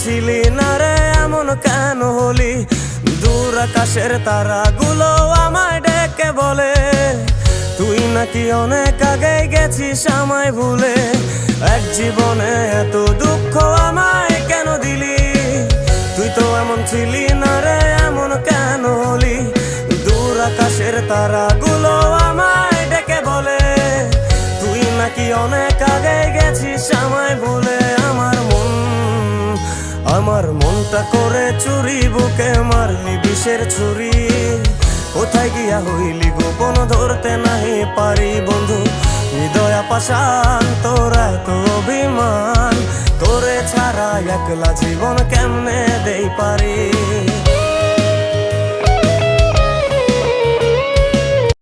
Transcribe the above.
ছিলি না রে এমন কেন হলি? দূর আকাশের তারাগুলো আমায় ডেকে বলে তুই নাকি অনেক আগে গেছিস আমায় ভুলে। এক জীবনে এত দুঃখ আমায় কেন দিলি? তুই তো এমন ছিলি না রে এমন কেন হলি? দূর আকাশের তারাগুলো আমায় ডেকে বলে তুই নাকি অনেক আগে গেছিস আমায় ভুলে। আমার মনটা করে চুরি, বুকে মারলি বিষের ছুরি। কোথায় গিয়া হইলি গোপন ধরতে নাহি পারি বন্ধু। হৃদয় পাষাণ তোর এত অভিমান, তোরে ছাড়া একলা জীবন কেমনে দেই পারি।